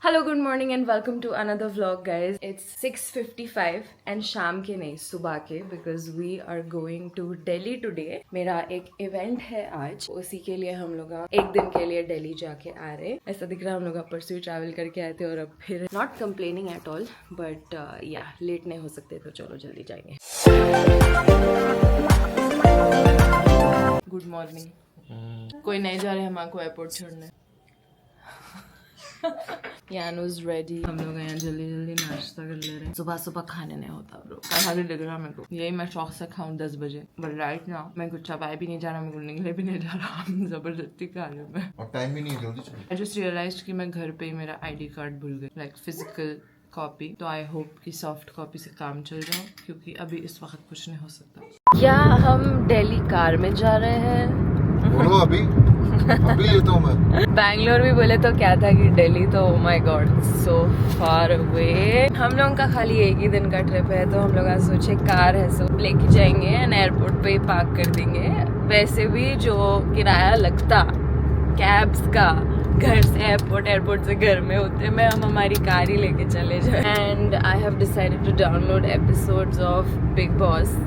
Hello good morning and welcome to another vlog guys. It's 6:55 and शाम के नहीं सुबह के, because we are going to Delhi today. मेरा एक इवेंट है आज, उसी के लिए हम लोग एक दिन के लिए दिल्ली जाके आ रहे. ऐसा दिख रहा है हम लोग परसों ही ट्रैवल करके आए थे और अब फिर not complaining at all, but या लेट नहीं हो सकते तो चलो जल्दी जाएंगे. Good morning. कोई नहीं जा रहे हम आपको एयरपोर्ट छोड़ने. यानूज रेडी. हम लोग यहाँ जल्दी जल्दी नाश्ता कर ले रहे हैं. सुबह सुबह खाने नहीं होता ब्रो. खाली लग रहा मेरे को. यही मैं शौक से खाऊं 10 बजे, बट राइट नाउ मैं कुछ चबाए भी नहीं जा रहा, मेरे को निकले भी नहीं जा रहा. हम जबरदस्ती खा रहे हैं. और टाइम भी नहीं है, जल्दी चलो. आई जस्ट रियलाइज्ड कि मैं घर पे ही मेरा ID कार्ड भूल गई, लाइक फिजिकल कॉपी. तो आई होप कि सॉफ्ट कॉपी से काम चल जाओ, क्योंकि अभी इस वक्त कुछ नहीं हो सकता. क्या हम दिल्ली कार में जा रहे हैं? बोलो अभी लेता हूँ मैं. बैंगलोर भी बोले तो क्या था कि दिल्ली तो oh my God so far away. हम लोगों का खाली एक ही दिन का ट्रिप है, तो हम लोग आज सोचे कार है सो लेके जाएंगे एंड एयरपोर्ट पे ही पार्क कर देंगे. वैसे भी जो किराया लगता कैब्स का घर से एयरपोर्ट, एयरपोर्ट से घर में होते में हम हमारी कार ही लेके चले जाए. And I have decided to download episodes of Bigg Boss.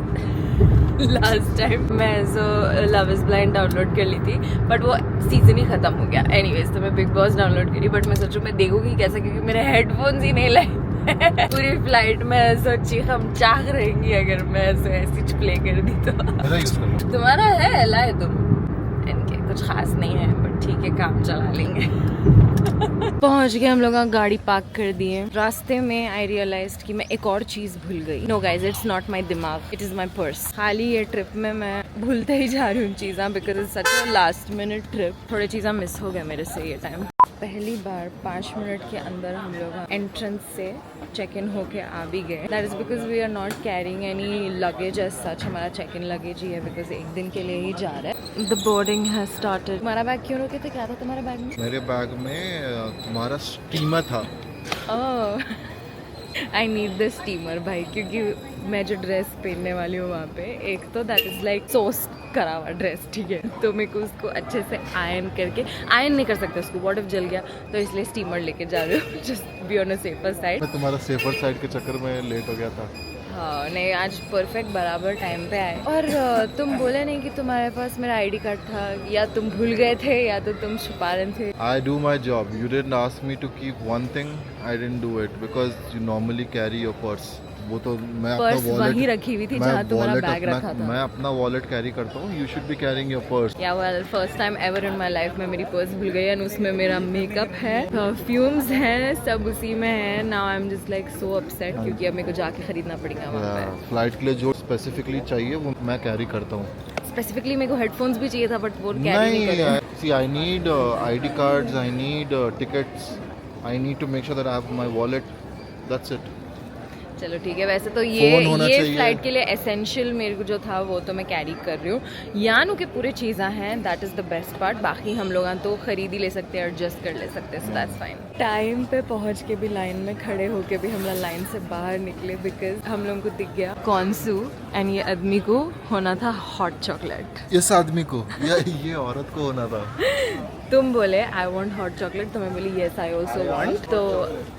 Last time मैं so love is blind download कर ली थी, बट वो सीजन ही खत्म हो गया. एनीवेज तो मैं बिग बॉस डाउनलोड करी, बट मैं सोचूं मैं देखूंगी कैसा, क्योंकि मेरे हेडफोन्स ही नहीं लाए. पूरी फ्लाइट में ऐसा चीखम चाक रहेंगी अगर मैं ऐसी प्ले कर दी तो. मेरा यूज कर लो. तुम्हारा है लाए तुम. इनके कुछ खास नहीं है, बट ठीक है काम चला लेंगे. पहुंच गए हम लोग. गाड़ी पार्क कर दिए. रास्ते में आई रियलाइज्ड कि मैं एक और चीज भूल गई. No guys, it's not my दिमाग, इट इज माई पर्स. खाली ये ट्रिप में मैं भूलते ही जा रही हूँ चीज़ा, because it's such a last minute trip. थोड़ी चीज़ा मिस हो गया मेरे से ये टाइम. पहली बार 5 मिनट के अंदर हम लोग एंट्रेंस से चेक इन होके आ भी गए. That is because we are not carrying any luggage as such. हमारा चेक इन लगेज ही है, बिकॉज एक दिन के लिए ही जा रहा है. The boarding has started. तुम्हारा बैग क्यों रोके थे? क्या था तुम्हारे बैग में? मेरे बैग में तुम्हारा स्टीमर था. आई नीड द स्टीमर भाई, क्योंकि मैं जो ड्रेस पहनने वाली हूँ वहाँ पे, एक तो दैट इज लाइक सोस्ट करा हुआ ड्रेस, ठीक है, तो मेरे को उसको अच्छे से आयरन करके, आयरन नहीं कर सकते उसको, व्हाट इफ जल गया, तो इसलिए स्टीमर लेके जा रहे हो just be on a safer side. मैं तुम्हारा सेफर साइड के चक्कर में लेट हो गया था. हाँ नहीं, आज परफेक्ट बराबर टाइम पे आए. और तुम बोले नहीं कि तुम्हारे पास मेरा ID कार्ड था, या तुम भूल गए थे या तो तुम छुपा रहे थे. I do my job. You didn't ask me to keep one thing. I didn't do it because you normally carry your purse. वो तो मैं अपना पर्स वॉलेट वहीं रखी हुई थी जहाँ तुम्हारा बैग रखा था. मैं अपना वॉलेट कैरी करता हूँ. You should be carrying your purse. या well first time ever in my life में मेरी पर्स भूल गई, एंड उसमें मेरा मेकअप है, परफ्यूम्स है, सब उसी में है. Now I am just like so upset, क्योंकि अब मेरे को जाके खरीदना पड़ेगा वहाँ पे. फ्लाइट के लिए जो स्पेसिफिकली चाहिए वो मैं कैरी करता हूँ. स्पेसिफिकली मेरे को हेडफोन्स भी चाहिए था, बट वो कैरी नहीं कर. See, I need ID cards, I need tickets, I need to make sure that I have my wallet. That's it. चलो ठीक है. वैसे तो फोन होना ये चाहिए. फ्लाइट के लिए एसेंशियल मेरे को जो था वो तो मैं कैरी कर रही हूँ. यानू के पूरे चीज़ें हैं, that is the best part. बाकी हम लोग तो खरीद ही ले सकते हैं, एडजस्ट कर ले सकते हैं, सो दैट्स फाइन. टाइम पे पहुँच के भी लाइन में खड़े होके भी हम लोग लाइन से बाहर निकले, बिकॉज हम लोग को दिख गया कॉन्सू, एंड ये आदमी को होना था हॉट चॉकलेट. इस आदमी को या ये औरत को होना था. तुम बोले आई वॉन्ट हॉट चॉकलेट, तो मैं बोली येस आई ऑल्सो वॉन्ट. तो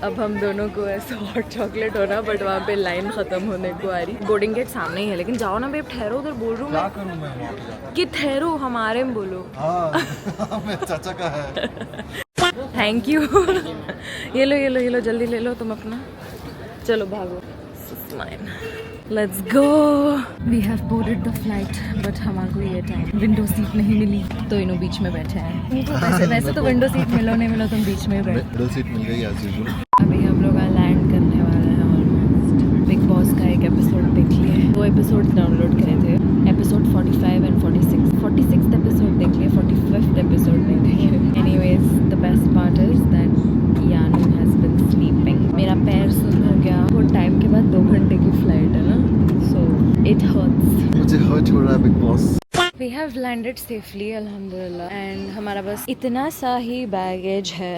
अब हम दोनों को ऐसा हॉट चॉकलेट होना, बट वहाँ पे लाइन खत्म होने को आ रही. बोर्डिंग गेट सामने ही है, लेकिन जाओ ना बेब, ठहरो. उधर बोल रहा हूँ मैं कि ठहरो, हमारे में बोलो. मैं चाचा का है. Thank you. ये लो जल्दी ले लो तुम अपना. चलो भागो. Let's go. We have boarded the flight, but हमारे ये टाइम विंडो सीट नहीं मिली, तो इन्हों बीच में बैठे हैं. वैसे तो विंडो सीट मिलो नहीं मिलो, तुम बीच में बैठे. विंडो सीट मिल गई एज यूजुअल. अभी हम लोग लैंड करने वाले हैं ऑलमोस्ट. बिग बॉस का एक एपिसोड देख लिए, 2 एपिसोड डाउनलोड करे थे. एपिसोड 45 एंड 46 एपिसोड देख लिए, 45th एपिसोड नहीं देखे. Anyways the best part is that Yanu has been sleeping. मेरा पैर सुन हो गया. वो टाइम के बाद 2 घंटे की फ्लाइट है ना, सो इट हर्ट्स. मुझे हर्ट हो रहा है big boss. We have I've landed safely अल्हम्दुलिल्लाह एंड हमारा बस इतना सा ही बैगेज है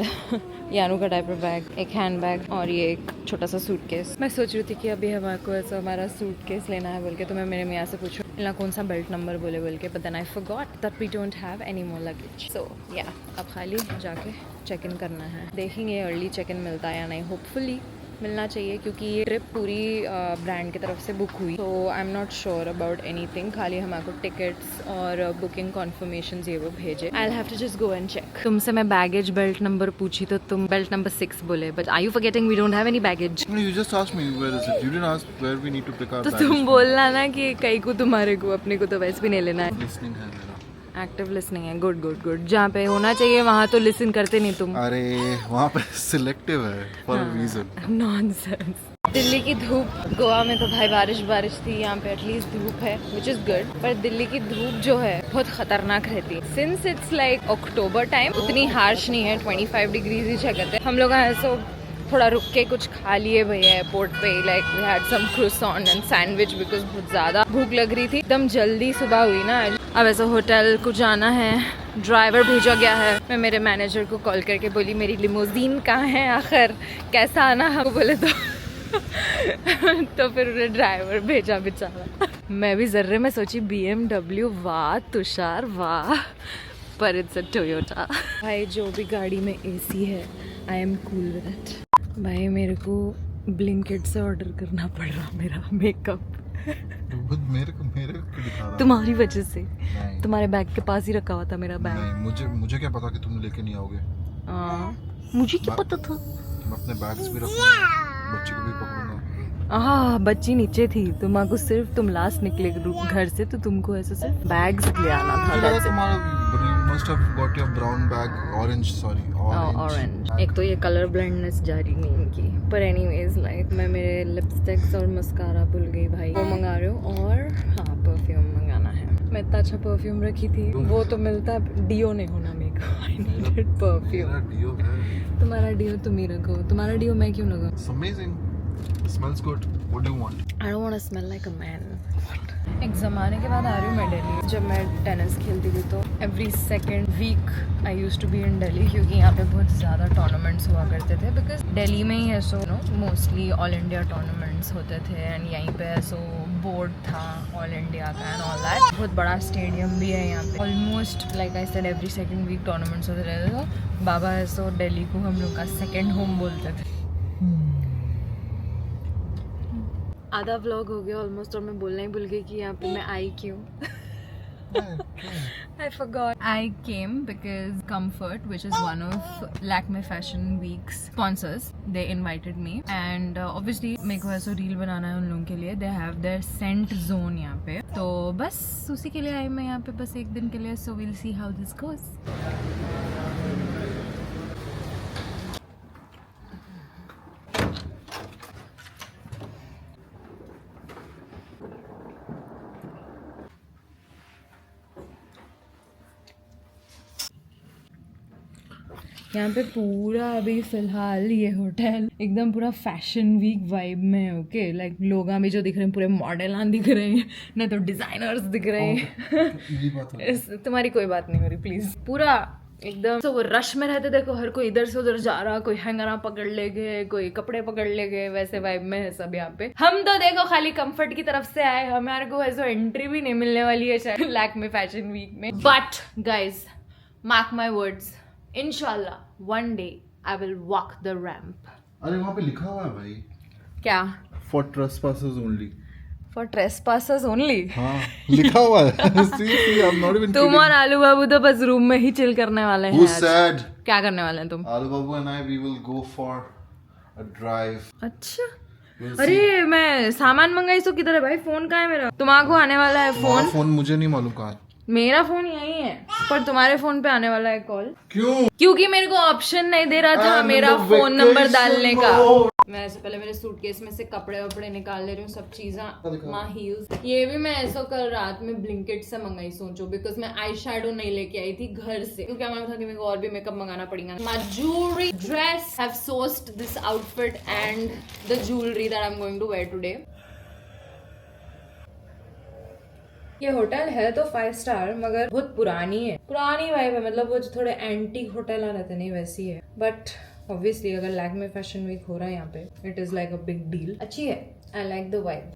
यानू का डायपर बैग, एक हैंड बैग और ये एक छोटा सा सूटकेस। मैं सोच रही थी कि अभी हमारे को ऐसा हमारा सूटकेस लेना है बोल के, तो मैं मेरे मियाँ से पूछूं इतना कौन सा बेल्ट नंबर बोल के, but then I forgot that we don't have any more luggage. So yeah अब खाली जाके चेक इन करना है, देखेंगे अर्ली चेक इन मिलता है या नहीं। होपफुली मिलना चाहिए क्योंकि ये ट्रिप पूरी ब्रांड की तरफ से बुक हुई, तो I am not sure about anything. खाली हमारे को टिकट्स और बुकिंग कॉन्फर्मेशन ये वो भेजे। I have to just go and check. तुमसे मैं बैगेज बेल्ट नंबर पूछी तो तुम बेल्ट नंबर 6 बोले, but are you forgetting we don't have any baggage? No, you just asked me where is it. You didn't ask where we need to pick our तो baggage तुम from. बोलना ना कि कई को तुम्हारे को, अपने को तो वैसे भी नहीं लेना है। Listening है मेरा। एक्टिव लिसनिंग है, गुड गुड गुड। जहाँ पे होना चाहिए वहाँ तो लिसन करते नहीं तुम। अरे वहाँ पे सिलेक्टिव है for a reason. Nonsense. Delhi की धूप, गोवा में तो भाई बारिश थी, यहाँ पे एटलीस्ट धूप है विच इज गुड, पर दिल्ली की धूप जो है बहुत खतरनाक रहती है। Since it's like October time, उतनी हार्श नहीं है, 25 डिग्रीज ही जगह है। हम लोग ऐसा थोड़ा रुक के कुछ खा लिए भैया एयरपोर्ट पे, like we had some croissant and sandwich because बहुत ज़्यादा भूख लग रही थी। एकदम जल्दी सुबह हुई ना, अब ऐसा होटल को जाना है, ड्राइवर भेजा गया है। मैं मेरे मैनेजर को कॉल करके बोली मेरी लिमोजीन कहाँ है, आखिर कैसा आना हमको बोले तो तो फिर उन्हें ड्राइवर भेजा बेचारा। मैं भी जर्रे में सोची BMW, वाह तुषार वाह, पर इट्स अ टोयोटा। भाई जो भी गाड़ी में AC है, I am cool with it. भाई मेरे को ब्लिंकिट से ऑर्डर करना पड़ रहा मेरा मेकअप मेरे को दिखा रहा तुम्हारी वजह से। नहीं। तुम्हारे बैग के पास ही रखा हुआ था मेरा बैग। नहीं, मुझे क्या पता कि तुम लेके नहीं आओगे। मुझे क्या पता था। मैं अपने बैग्स भी रखूंगा, बच्ची को भी पकड़ूंगा। हाँ बच्ची नीचे थी, तुम्हारा सिर्फ तुम लास्ट निकले घर से तो तुमको ऐसे सिर्फ बैग्स ले आना था। That's it. You must have got your brown bag, orange. Orange. एक तो ये कलर ब्लाइंडनेस जारी नहीं इनकी, पर एनीवेज लाइक मैं मेरे लिपस्टिक्स और मस्कारा भूल गई भाई, वो मंगा रही हूँ। और हाँ परफ्यूम मंगाना है। मैं इतना अच्छा परफ्यूम रखी थी, वो तो मिलता, डियो नहीं होना मेरे को। I needed perfume. डियो है। तुम्हारा डियो तुम ही रखो, तुम्हारा डियो मैं क्यों लगाऊं? It's amazing. It smells good. What do you want? I don't want to smell like a man. एक ज़माने के बाद आ रही हूँ मैं दिल्ली। जब मैं टेनिस खेलती थी तो every second week I used to be in Delhi, क्योंकि यहाँ पे बहुत ज़्यादा टूर्नामेंट्स हुआ करते थे। बिकॉज दिल्ली में ही ऐसो मोस्टली ऑल इंडिया टूर्नामेंट्स होते थे एंड यहीं पे ऐसो बोर्ड था ऑल इंडिया का एंड ऑल दैट। बहुत बड़ा स्टेडियम भी है यहाँ पे। Almost like I said every second week tournaments होते रहते, तो बाबा ऐसो दिल्ली को हम लोग का सेकेंड होम बोलते थे। आधा व्लॉग हो गया ऑलमोस्ट और मैं बोलना ही भूल गई कि यहाँ पे मैं आई क्यों। I forgot. I came because Comfort, which is one of Lakme Fashion Week's sponsors, they invited me and obviously मेरे को ऐसा रील बनाना है उन लोगों के लिए। They have their scent zone यहाँ पे, तो बस उसी के लिए आई मैं यहाँ पे बस एक दिन के लिए। So we'll see how this goes. यहाँ पे पूरा अभी फिलहाल ये होटल एकदम पूरा फैशन वीक वाइब में है। ओके लाइक लोग अभी जो दिख रहे हैं पूरे मॉडल दिख रहे हैं, नहीं तो डिजाइनर्स दिख रहे हैं। तुम्हारी कोई बात नहीं हो रही प्लीज। पूरा एकदम तो वो रश में रहते, देखो हर कोई इधर से उधर जा रहा, कोई हैंगरा पकड़ ले गए, कोई कपड़े पकड़ ले गए, वैसे वाइब में है सब यहाँ पे। हम तो देखो खाली कंफर्ट की तरफ से आए, हमारे को ऐसा एंट्री भी नहीं मिलने वाली है शायद लैक्मे फैशन वीक में। But guys mark my words, इंशाल्लाह one day I will walk the ramp. अरे वहाँ पे लिखा हुआ है भाई। क्या? For trespassers only. For trespassers only. हाँ लिखा हुआ है। See, I'm not even तुम और आलू बाबू तो बस रूम में ही चिल करने वाले हैं। Who said? क्या करने वाले हैं तुम? आलू बाबू and I we will go for a drive. अच्छा अरे मैं सामान मंगाई सो किधर है भाई? फोन कहाँ है मेरा? तुम्हारे को आने वाला है फोन? फोन मुझे नहीं मालूम कहाँ है। मेरा फोन यही है, पर तुम्हारे फोन पे आने वाला है कॉल। क्यों? क्योंकि मेरे को ऑप्शन नहीं दे रहा था मेरा फोन नंबर डालने का। मैं ऐसे पहले मेरे सूटकेस में से कपड़े वपड़े निकाल ले रही हूँ, सब चीजें, माँ हील्स। ये भी मैं ऐसा कल रात में ब्लिंकिट से मंगाई सोचो, बिकॉज मैं आई शैडो नहीं लेके आई थी घर से, क्योंकि हमारा था कि मेरे को और भी मेकअप मंगाना पड़ेगा। My jewellery dress have sourced this outfit and the jewellery that I am going to wear today. ये होटल है तो 5 स्टार मगर बहुत पुरानी है, पुरानी वाइब है, मतलब वो जो थोड़े एंटीक होटल आ रहते नहीं वैसी है। बट ऑब्वियसली अगर लैक्मे फैशन वीक हो रहा है यहाँ पे, it is like a big deal. अच्छी है, आई लाइक द वाइब।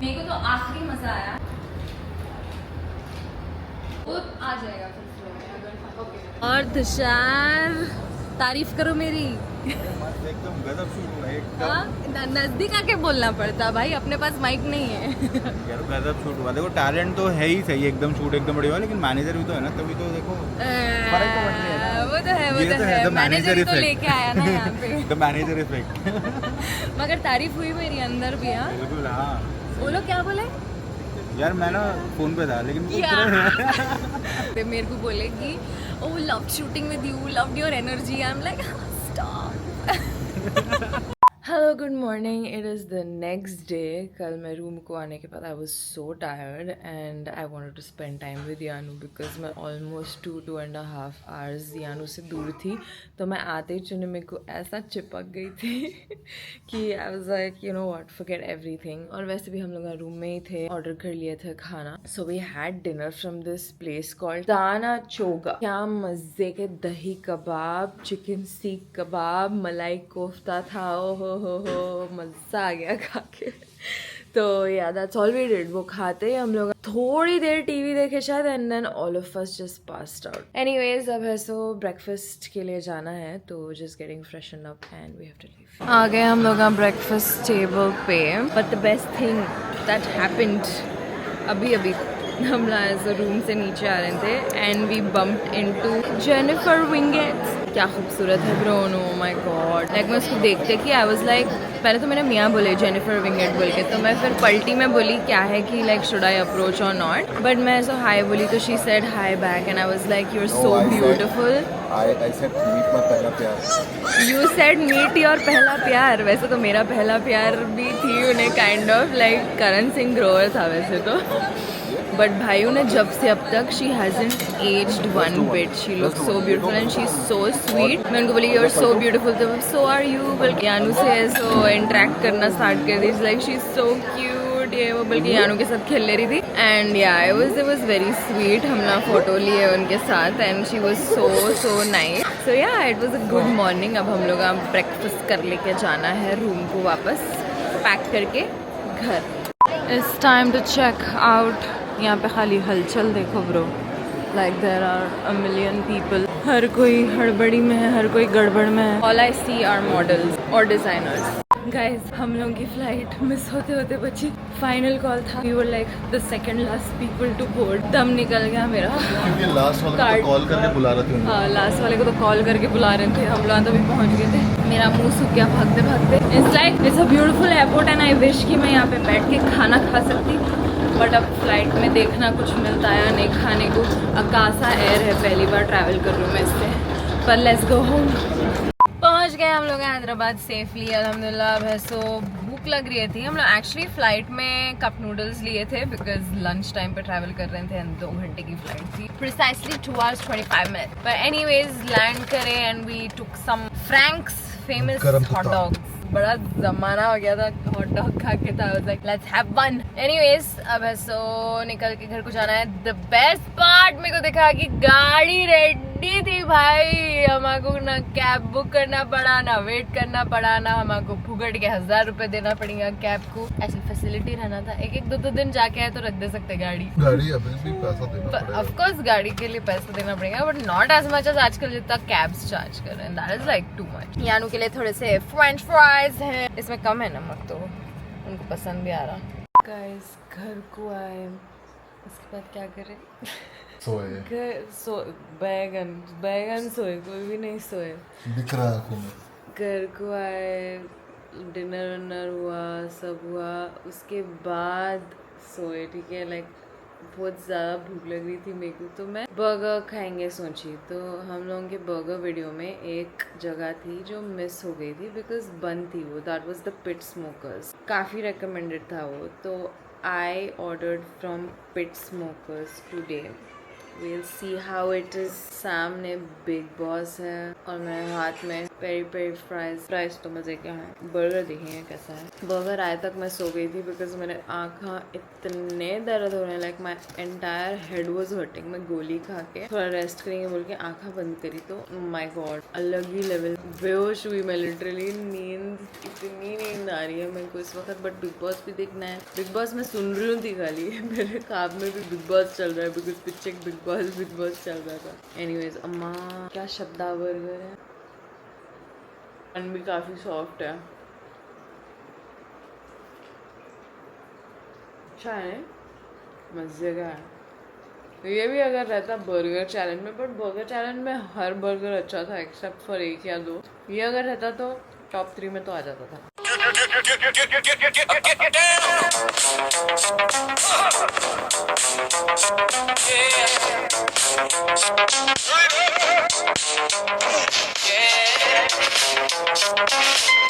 मेरे को तो आखिरी मजा आया, वो आ जाएगा फिर फ्लो में अगर। और तुषार तारीफ करो मेरी। एकदम गजब शूट हुआ एकदम। नजदीक आके बोलना पड़ता भाई, अपने पास माइक नहीं है। यार गजब शूट हुआ, देखो टैलेंट तो है ही सही, एकदम शूट एकदम बढ़िया हुआ, लेकिन मैनेजर भी तो है ना, तभी तो देखो फर्क तो पड़ रहा है। वो तो है, वो तो है, मैनेजर तो लेके आया ना यहाँ पे। The manager effect. मगर तारीफ हुई मेरी अंदर भी। हाँ बिल्कुल, हाँ। बोलो क्या बोले यार मैं ना फोन पे था लेकिन तो मेरे को बोले कि oh love shooting with you, loved your energy. I am like stop. Hello good morning, it is the next day. कल मैं रूम को आने के बाद I was so tired and I wanted to spend time with Yanu because मैं almost 2.5 hours Yanu से दूर थी। तो मैं आते ही चुने मेरे को ऐसा चिपक गई थी कि आई was like you know what, forget everything. और वैसे भी हम लोग रूम में ही थे, ऑर्डर कर लिए थे खाना। So we had dinner from this place called Dana Choga. क्या मज़े के दही कबाब, चिकन सीख कबाब, मलाई कोफ्ता था। ओ हो मज़ा आ गया खा के। तो या दैट्स ऑल वी डिड। वो खाते हम लोग थोड़ी देर टीवी देखे शायद and then all of us just passed out. Anyways अब है सो ब्रेकफास्ट के लिए जाना है, तो just getting freshen up and we have to leave. आ गए हम लोग ब्रेकफास्ट टेबल पे, but the best thing that happened अभी हम लोग रूम से नीचे आ रहे थे and we bumped into Jennifer Wingate. क्या खूबसूरत है bro, no my god. Like मैं उसको देखते कि आई वाज लाइक, पहले तो मैंने मियाँ बोले जेनिफर विंगेट बोल के, तो मैं फिर पलटी में बोली क्या है कि लाइक शुड आई अप्रोच और नॉट, बट मैं ऐसा हाई बोली तो she said hi back and I was like you are so beautiful. I said meet my पहला प्यार। यू सेड मीट योर पहला प्यार। वैसे तो मेरा पहला प्यार भी थी उन्हें, kind of like Karan Singh Grover था वैसे तो, बट भाई उन्हें जब से अब तक she hasn't aged one bit. She look so beautiful and she is so sweet. मैं उनको बोली यू आर सो ब्यूटीफुल, तो सो आर यू, बल्कि यानू से ऐसे इंटरेक्ट करना स्टार्ट कर दी, like she is so cute. ये वो बल्कि यानू के साथ खेल ले रही थी एंड या इट वाज वेरी स्वीट। हम ना फोटो लिए उनके साथ and she was so nice. So yeah it was a good morning. अब हम लोग ब्रेकफास्ट कर लेके जाना है रूम को वापस पैक करके घर। It's time to check out. यहाँ पे खाली हलचल देखो bro, like there are a million people. हर कोई हड़बड़ी में है, हर कोई गड़बड़ में है। All I see are models और डिजाइनर्स। गाइज हम लोगों की फ्लाइट मिस होते होते बची। फाइनल कॉल था, we were like the second last people to board. दम निकल गया मेरा, क्योंकि लास्ट वाले को कॉल करके बुला रहे थे। हाँ लास्ट वाले को तो कॉल करके बुला रहे थे। हम लोग तो भी पहुंच गए थे। मेरा मुंह सूख गया भागते भागते। It's like it's a beautiful airport and I wish कि मैं यहाँ पे बैठ के खाना खा सकती, बट अब फ्लाइट में देखना कुछ मिलता है नहीं खाने को। अकासा एयर है, पहली बार ट्रैवल कर रही हूँ मैं इससे, पर लेट्स गो होम। पहुंच गए हम लोग हैदराबाद सेफली अल्हम्दुलिल्लाह। अब है सो भूख लग रही थी। हम लोग एक्चुअली फ्लाइट में कप नूडल्स लिए थे बिकॉज लंच टाइम पे ट्रैवल कर रहे थे एंड 2 घंटे की फ्लाइट थी, प्रिसाइसली 2 hours 25 minutes। पर एनीवेज लैंड करे and we took some Franks famous hot dogs. बड़ा जमाना हो गया था हॉट डॉग खा के, था like let's have one. Anyways अब है सो निकल के घर को जाना है। द बेस्ट पार्ट मेरे को देखा कि गाड़ी रेडी थी भाई। हमको ना कैब बुक करना पड़ा, ना वेट करना पड़ा, ना हमको फुगट के 1000 रुपए देना पड़ेगा कैब को। ऐसी फैसिलिटी रहना था। एक 2 दिन जाके आए तो रख दे सकते गाड़ी अभी भी पैसा देना पड़ेगा। ऑफ कोर्स गाड़ी के लिए पैसा देना पड़ेगा, but not as much as आजकल जितना कैब्स चार्ज कर रहे हैं। That is like too much. Yanu के लिए थोड़े से फ्रेंच फ्राइज हैं, इसमें कम है नमक तो उनको पसंद भी आ रहा। गाइस घर को आए, उसके बाद क्या करें? सोए बैगन सोए, कोई भी नहीं सोए, दिख रहा है आंखों में। घर को आए, डिनर विनर हुआ, सब हुआ, उसके बाद सोए। ठीक है, लाइक बहुत ज़्यादा भूख लग रही थी मेरे को, तो मैं बर्गर खाएंगे सोची। तो हम लोगों के बर्गर वीडियो में एक जगह थी जो मिस हो गई थी बिकॉज बंद थी वो, that was the Pit Smokers. काफ़ी रिकमेंडेड था वो, तो I ordered from Pit Smokers today we'll see how it is. सामने बिग बॉस है और मेरे हाथ में पेरी पेरी फ्राइज तो मजे के हैं। बर्गर देखेंगे कैसा है। बर्गर आए तक मैं सो गई थी बिकॉज मेरे आँखा इतने दर्द हो रहे हैं, like my entire head was hurting. मैं गोली खा के थोड़ा रेस्ट करेंगे बोल के आँखा बंद करी तो माई गॉड अलग ही लेवल बेहोश हुई मैं लिटरली। नींद इतनी नींद आ रही है मेरे को इस वक्त, बट बिग बॉस भी देखना है। बिग बॉस मैं सुन रही हूँ थी खाली, मेरे ख्वाब में भी बिग बॉस चल रहा है बिकॉज पिक्चर बिग बॉस चल रहा था। एनीवेज अम्मा क्या शब्दा बर्गर है, बन भी काफी सॉफ्ट है। अच्छा है, मजे का है। ये भी अगर रहता बर्गर चैलेंज में, बट बर्गर चैलेंज में हर बर्गर अच्छा था एक्सेप्ट फॉर 1 या 2। ये अगर रहता तो टॉप 3 में तो आ जाता था। Yeah.